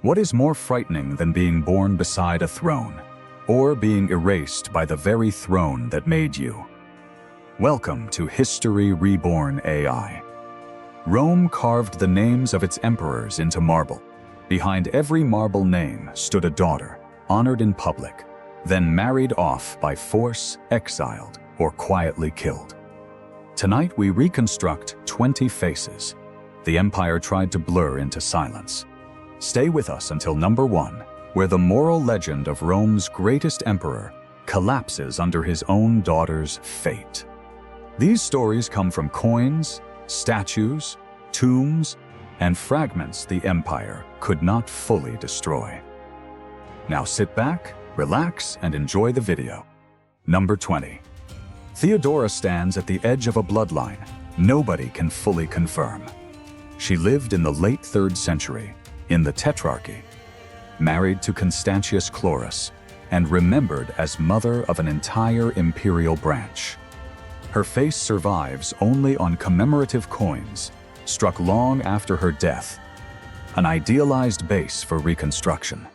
What is more frightening than being born beside a throne, or being erased by the very throne that made you? Welcome to History Reborn AI. Rome carved the names of its emperors into marble. Behind every marble name stood a daughter, honored in public, then married off by force, exiled, or quietly killed. Tonight we reconstruct 20 faces the empire tried to blur into silence. Stay with us until number 1, where the moral legend of Rome's greatest emperor collapses under his own daughter's fate. These stories come from coins, statues, tombs, and fragments the empire could not fully destroy. Now sit back, relax, and enjoy the video. Number 20. Theodora stands at the edge of a bloodline nobody can fully confirm. She lived in the late 3rd century, in the Tetrarchy, married to Constantius Chlorus, and remembered as mother of an entire imperial branch. Her face survives only on commemorative coins, struck long after her death, an idealized base for reconstruction.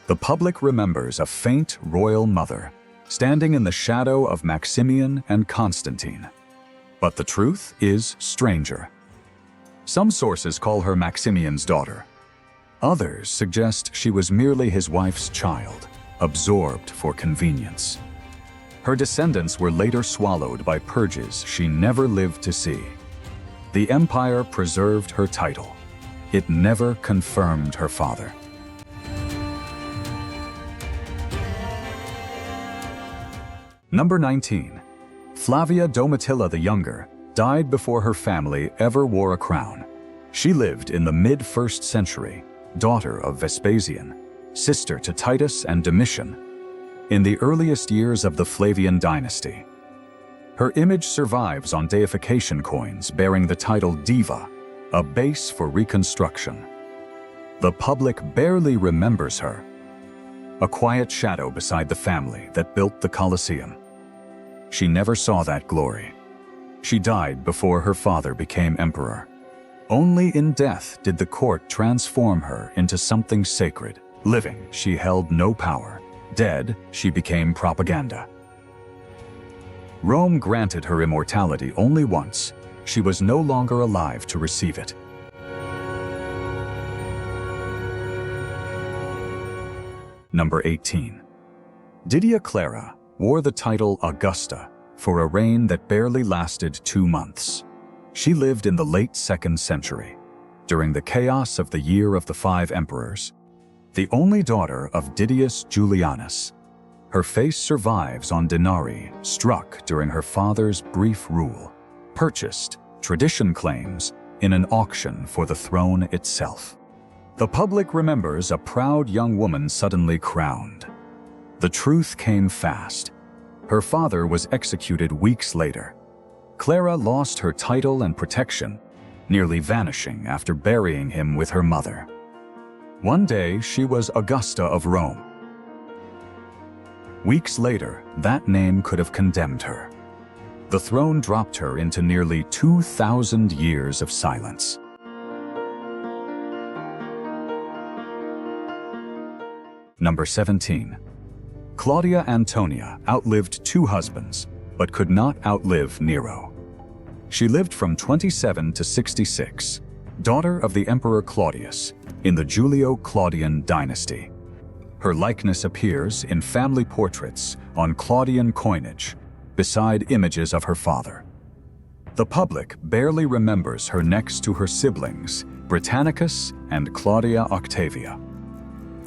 The public remembers a faint royal mother, standing in the shadow of Maximian and Constantine. But the truth is stranger. Some sources call her Maximian's daughter. Others suggest she was merely his wife's child, absorbed for convenience. Her descendants were later swallowed by purges she never lived to see. The empire preserved her title. It never confirmed her father. Number 19. Flavia Domitilla the Younger died before her family ever wore a crown. She lived in the mid-1st century, daughter of Vespasian, sister to Titus and Domitian, in the earliest years of the Flavian dynasty. Her image survives on deification coins bearing the title Diva, a base for reconstruction. The public barely remembers her, a quiet shadow beside the family that built the Colosseum. She never saw that glory. She died before her father became emperor. Only in death did the court transform her into something sacred. Living, she held no power. Dead, she became propaganda. Rome granted her immortality only once. She was no longer alive to receive it. Number 18. Didia Clara wore the title Augusta for a reign that barely lasted 2 months. She lived in the late 2nd century, during the chaos of the Year of the 5 Emperors. The only daughter of Didius Julianus, her face survives on denarii struck during her father's brief rule, purchased, tradition claims, in an auction for the throne itself. The public remembers a proud young woman suddenly crowned. The truth came fast. Her father was executed weeks later. Clara lost her title and protection, nearly vanishing after burying him with her mother. One day, she was Augusta of Rome. Weeks later, that name could have condemned her. The throne dropped her into nearly 2,000 years of silence. Number 17. Claudia Antonia outlived 2 husbands, but could not outlive Nero. She lived from 27 to 66, daughter of the Emperor Claudius, in the Julio-Claudian dynasty. Her likeness appears in family portraits on Claudian coinage, beside images of her father. The public barely remembers her next to her siblings, Britannicus and Claudia Octavia.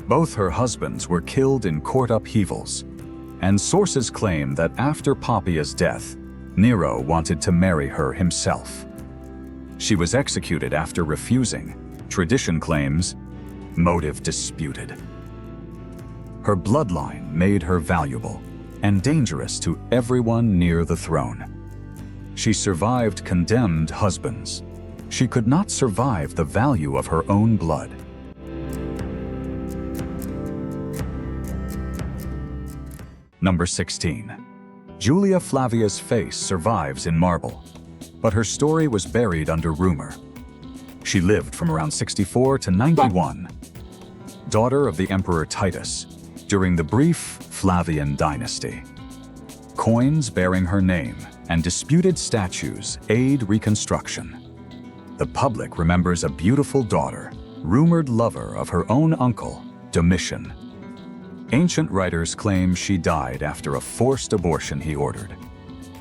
Both her husbands were killed in court upheavals, and sources claim that after Poppia's death, Nero wanted to marry her himself. She was executed after refusing, tradition claims, motive disputed. Her bloodline made her valuable and dangerous to everyone near the throne. She survived condemned husbands. She could not survive the value of her own blood. Number 16. Julia Flavia's face survives in marble, but her story was buried under rumor. She lived from around 64 to 91. daughter of the Emperor Titus, during the brief Flavian dynasty. Coins bearing her name and disputed statues aid reconstruction. The public remembers a beautiful daughter, rumored lover of her own uncle, Domitian. Ancient writers claim she died after a forced abortion he ordered.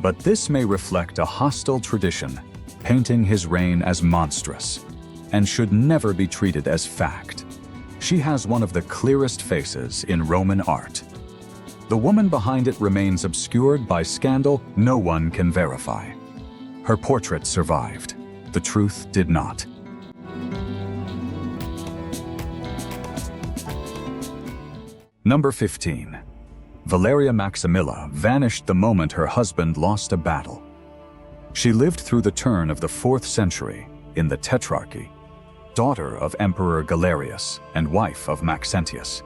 But this may reflect a hostile tradition, painting his reign as monstrous, and should never be treated as fact. She has one of the clearest faces in Roman art. The woman behind it remains obscured by scandal no one can verify. Her portrait survived. The truth did not. Number 15. Valeria Maximilla vanished the moment her husband lost a battle. She lived through the turn of the 4th century in the Tetrarchy, daughter of Emperor Galerius and wife of Maxentius.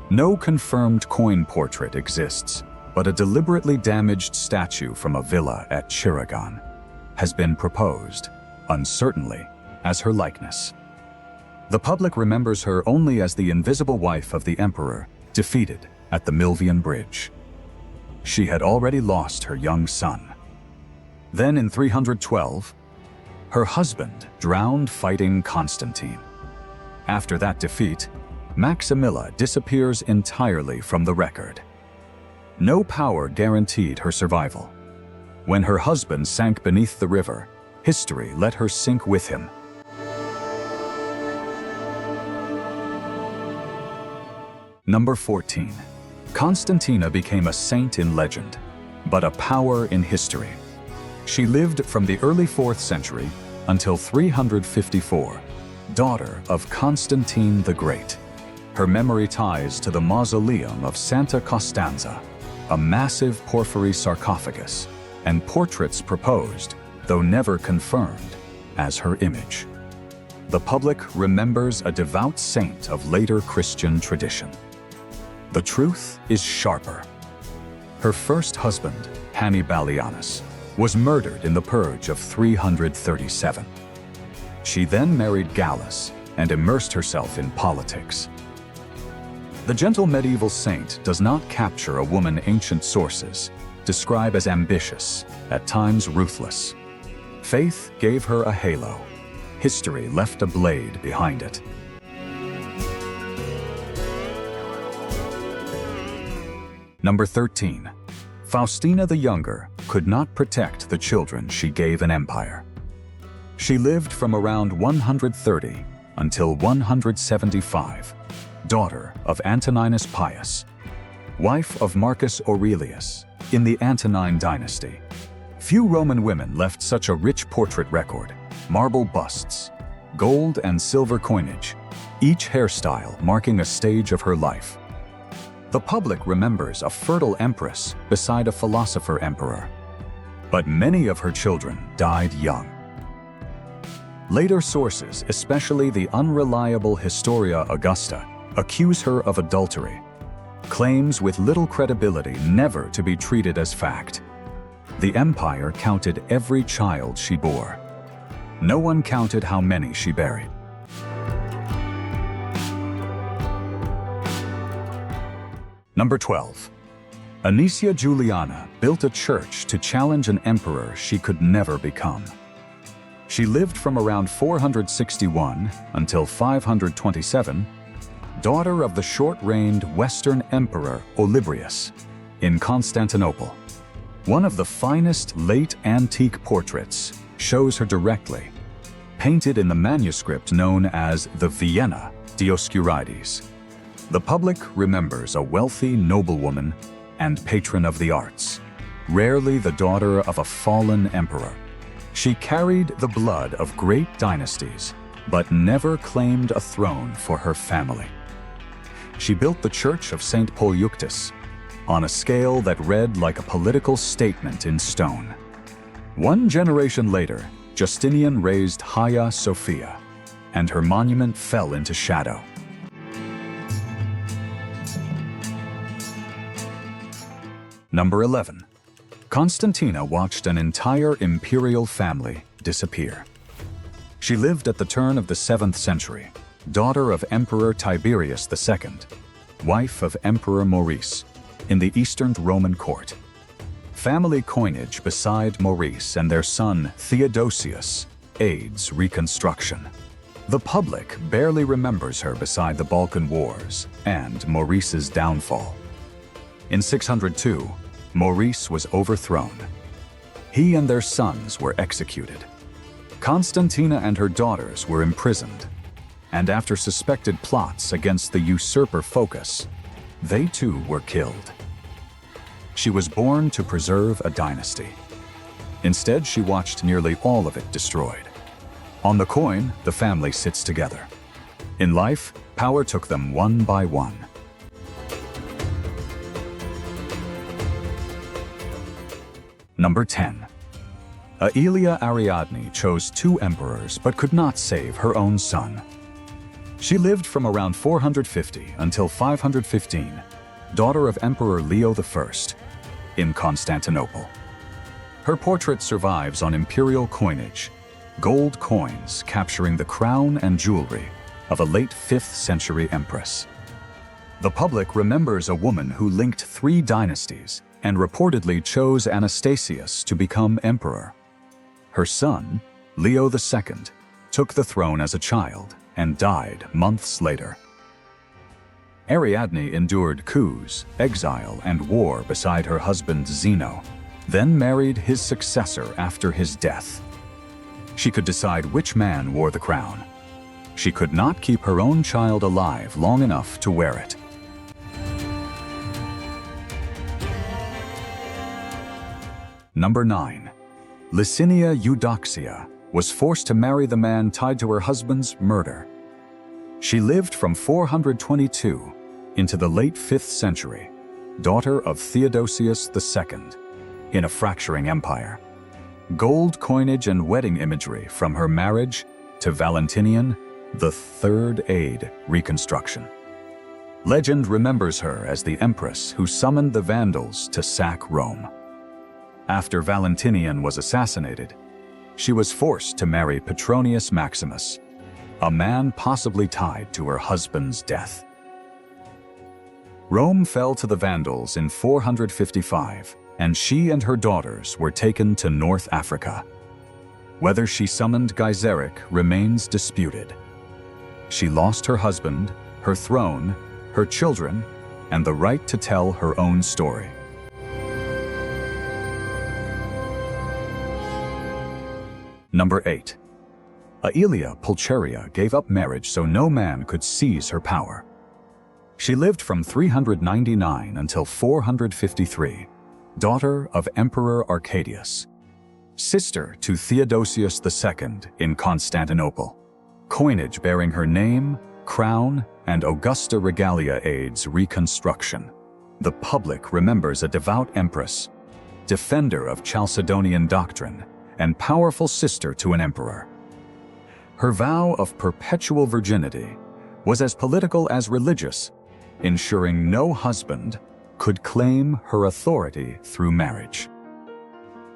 No confirmed coin portrait exists, but a deliberately damaged statue from a villa at Chiragon has been proposed, uncertainly, as her likeness. The public remembers her only as the invisible wife of the emperor, defeated at the Milvian Bridge. She had already lost her young son. Then in 312, her husband drowned fighting Constantine. After that defeat, Maximilla disappears entirely from the record. No power guaranteed her survival. When her husband sank beneath the river, history let her sink with him. Number 14. Constantina became a saint in legend, but a power in history. She lived from the early 4th century until 354, daughter of Constantine the Great. Her memory ties to the mausoleum of Santa Costanza, a massive porphyry sarcophagus, and portraits proposed, though never confirmed, as her image. The public remembers a devout saint of later Christian tradition. The truth is sharper. Her first husband, Hannibalianus, was murdered in the Purge of 337. She then married Gallus and immersed herself in politics. The gentle medieval saint does not capture a woman ancient sources describe as ambitious, at times ruthless. Faith gave her a halo. History left a blade behind it. Number 13. Faustina the Younger could not protect the children she gave an empire. She lived from around 130 until 175, daughter of Antoninus Pius, wife of Marcus Aurelius in the Antonine dynasty. Few Roman women left such a rich portrait record: marble busts, gold and silver coinage, each hairstyle marking a stage of her life. The public remembers a fertile empress beside a philosopher emperor, but many of her children died young. Later sources, especially the unreliable Historia Augusta, accuse her of adultery, claims with little credibility never to be treated as fact. The empire counted every child she bore. No one counted how many she buried. Number 12. Anicia Juliana built a church to challenge an emperor she could never become. She lived from around 461 until 527, daughter of the short-reigned Western Emperor Olybrius in Constantinople. One of the finest late antique portraits shows her directly, painted in the manuscript known as the Vienna Dioscurides. The public remembers a wealthy noblewoman and patron of the arts, rarely the daughter of a fallen emperor. She carried the blood of great dynasties, but never claimed a throne for her family. She built the Church of St. Polyeuctus on a scale that read like a political statement in stone. One generation later, Justinian raised Hagia Sophia, and her monument fell into shadow. Number 11. Constantina watched an entire imperial family disappear. She lived at the turn of the 7th century, daughter of Emperor Tiberius II, wife of Emperor Maurice, in the Eastern Roman court. Family coinage beside Maurice and their son Theodosius aids reconstruction. The public barely remembers her beside the Balkan Wars and Maurice's downfall. In 602, Maurice was overthrown. He and their sons were executed. Constantina and her daughters were imprisoned, and after suspected plots against the usurper Phocas, they too were killed. She was born to preserve a dynasty. Instead, she watched nearly all of it destroyed. On the coin, the family sits together. In life, power took them one by one. Number 10. Aelia Ariadne chose 2 emperors but could not save her own son. She lived from around 450 until 515, daughter of Emperor Leo I, in Constantinople. Her portrait survives on imperial coinage, gold coins capturing the crown and jewelry of a late 5th century empress. The public remembers a woman who linked 3 dynasties and reportedly chose Anastasius to become emperor. Her son, Leo II, took the throne as a child and died months later. Ariadne endured coups, exile, and war beside her husband Zeno, then married his successor after his death. She could decide which man wore the crown. She could not keep her own child alive long enough to wear it. Number 9. Licinia Eudoxia was forced to marry the man tied to her husband's murder. She lived from 422 into the late 5th century, daughter of Theodosius II, in a fracturing empire. Gold coinage and wedding imagery from her marriage to Valentinian, the Third aid reconstruction. Legend remembers her as the empress who summoned the Vandals to sack Rome. After Valentinian was assassinated, she was forced to marry Petronius Maximus, a man possibly tied to her husband's death. Rome fell to the Vandals in 455, and she and her daughters were taken to North Africa. Whether she summoned Gaiseric remains disputed. She lost her husband, her throne, her children, and the right to tell her own story. Number 8. Aelia Pulcheria gave up marriage so no man could seize her power. She lived from 399 until 453, daughter of Emperor Arcadius, sister to Theodosius II in Constantinople. Coinage bearing her name, crown, and Augusta regalia aids reconstruction. The public remembers a devout empress, defender of Chalcedonian doctrine, and powerful sister to an emperor. Her vow of perpetual virginity was as political as religious, ensuring no husband could claim her authority through marriage.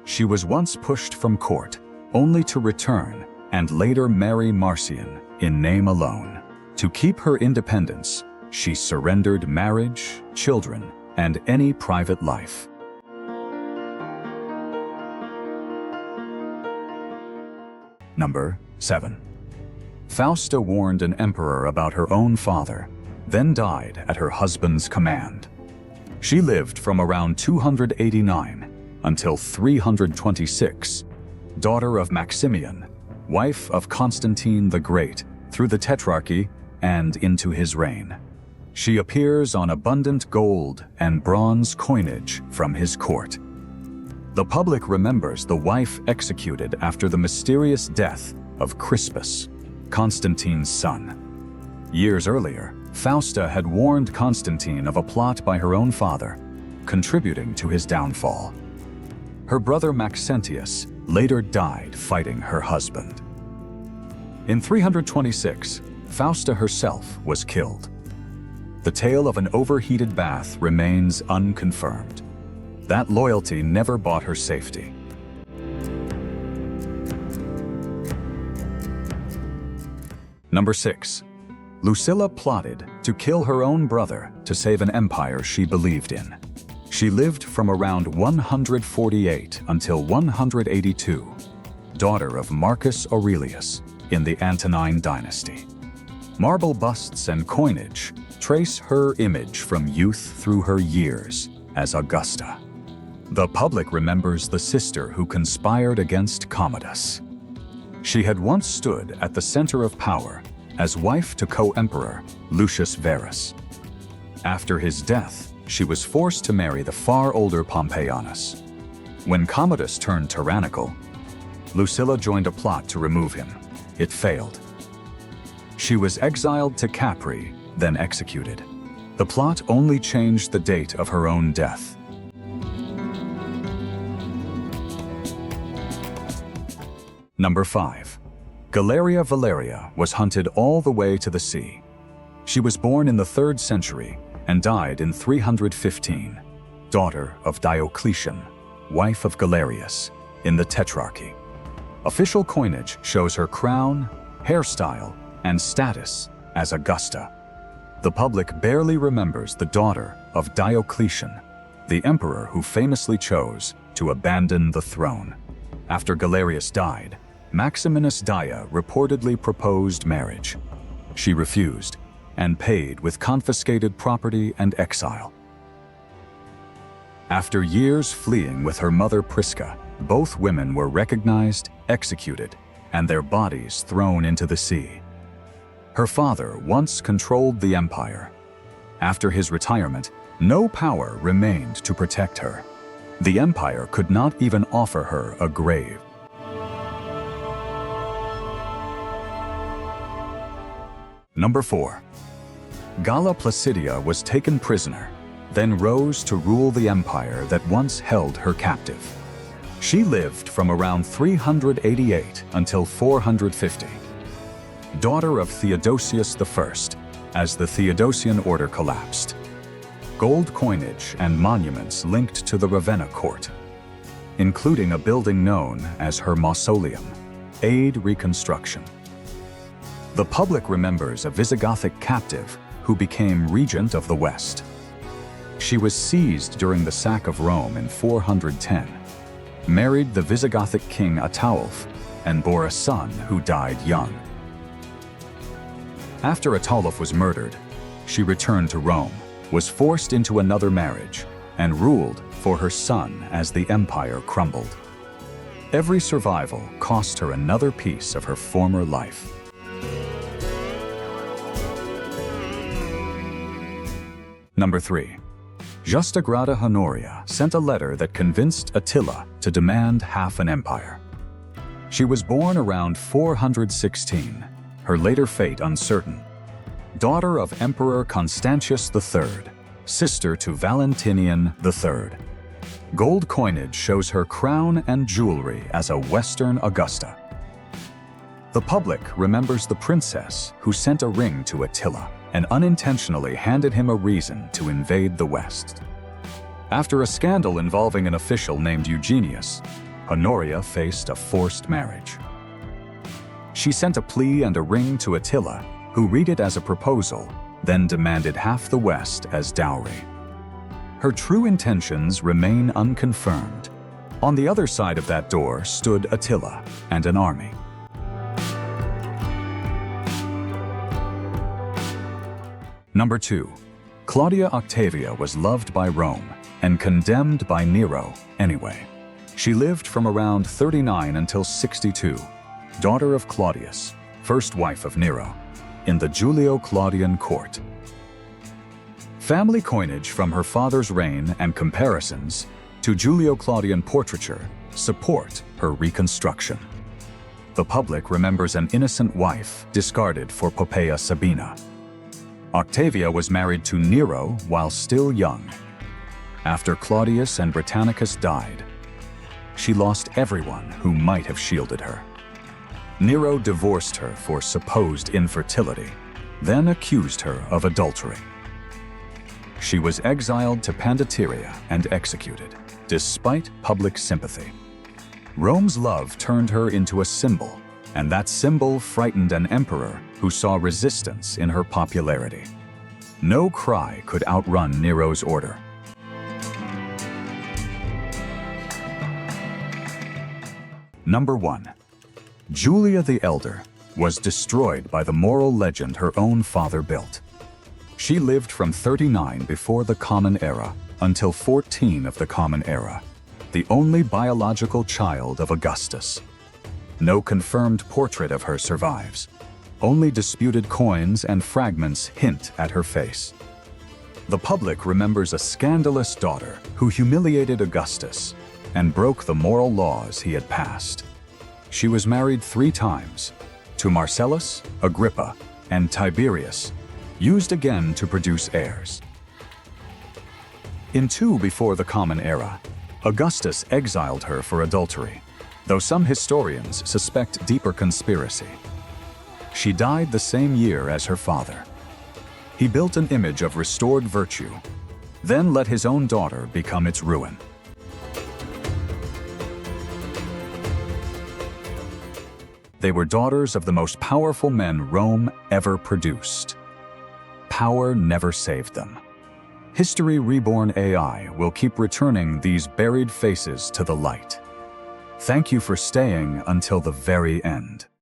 She was once pushed from court, only to return and later marry Marcian in name alone. To keep her independence, she surrendered marriage, children, and any private life. Number 7. Fausta warned an emperor about her own father, then died at her husband's command. She lived from around 289 until 326, daughter of Maximian, wife of Constantine the Great, through the Tetrarchy and into his reign. She appears on abundant gold and bronze coinage from his court. The public remembers the wife executed after the mysterious death of Crispus, Constantine's son. Years earlier, Fausta had warned Constantine of a plot by her own father, contributing to his downfall. Her brother Maxentius later died fighting her husband. In 326, Fausta herself was killed. The tale of an overheated bath remains unconfirmed. That loyalty never bought her safety. Number 6. Lucilla plotted to kill her own brother to save an empire she believed in. She lived from around 148 until 182, daughter of Marcus Aurelius in the Antonine dynasty. Marble busts and coinage trace her image from youth through her years as Augusta. The public remembers the sister who conspired against Commodus. She had once stood at the center of power as wife to co-emperor Lucius Verus. After his death, she was forced to marry the far older Pompeianus. When Commodus turned tyrannical, Lucilla joined a plot to remove him. It failed. She was exiled to Capri, then executed. The plot only changed the date of her own death. Number 5. Galeria Valeria was hunted all the way to the sea. She was born in the 3rd century and died in 315, daughter of Diocletian, wife of Galerius, in the Tetrarchy. Official coinage shows her crown, hairstyle, and status as Augusta. The public barely remembers the daughter of Diocletian, the emperor who famously chose to abandon the throne. After Galerius died, Maximinus Daia reportedly proposed marriage. She refused and paid with confiscated property and exile. After years fleeing with her mother Prisca, both women were recognized, executed, and their bodies thrown into the sea. Her father once controlled the empire. After his retirement, no power remained to protect her. The empire could not even offer her a grave. Number 4. Galla Placidia was taken prisoner, then rose to rule the empire that once held her captive. She lived from around 388 until 450. Daughter of Theodosius I, as the Theodosian order collapsed. Gold coinage and monuments linked to the Ravenna court, including a building known as her mausoleum, aid reconstruction. The public remembers a Visigothic captive who became regent of the West. She was seized during the sack of Rome in 410, married the Visigothic king Ataulf, and bore a son who died young. After Ataulf was murdered, she returned to Rome, was forced into another marriage, and ruled for her son as the empire crumbled. Every survival cost her another piece of her former life. Number 3. Justa Grata Honoria sent a letter that convinced Attila to demand half an empire. She was born around 416, her later fate uncertain. Daughter of Emperor Constantius III, sister to Valentinian III. Gold coinage shows her crown and jewelry as a Western Augusta. The public remembers the princess who sent a ring to Attila and unintentionally handed him a reason to invade the West. After a scandal involving an official named Eugenius, Honoria faced a forced marriage. She sent a plea and a ring to Attila, who read it as a proposal, then demanded half the West as dowry. Her true intentions remain unconfirmed. On the other side of that door stood Attila and an army. Number 2. Claudia Octavia was loved by Rome and condemned by Nero anyway. She lived from around 39 until 62, daughter of Claudius, first wife of Nero, in the Julio-Claudian court. Family coinage from her father's reign and comparisons to Julio-Claudian portraiture support her reconstruction. The public remembers an innocent wife discarded for Poppaea Sabina. Octavia was married to Nero while still young. After Claudius and Britannicus died, she lost everyone who might have shielded her. Nero divorced her for supposed infertility, then accused her of adultery. She was exiled to Pandateria and executed, despite public sympathy. Rome's love turned her into a symbol, and that symbol frightened an emperor who saw resistance in her popularity. No cry could outrun Nero's order. Number 1. Julia the Elder was destroyed by the moral legend her own father built. She lived from 39 before the Common Era until 14 of the Common Era, the only biological child of Augustus. No confirmed portrait of her survives. Only disputed coins and fragments hint at her face. The public remembers a scandalous daughter who humiliated Augustus and broke the moral laws he had passed. She was married 3 times, to Marcellus, Agrippa, and Tiberius, used again to produce heirs. In 2 before the Common Era, Augustus exiled her for adultery, though some historians suspect deeper conspiracy. She died the same year as her father. He built an image of restored virtue, then let his own daughter become its ruin. They were daughters of the most powerful men Rome ever produced. Power never saved them. History Reborn AI will keep returning these buried faces to the light. Thank you for staying until the very end.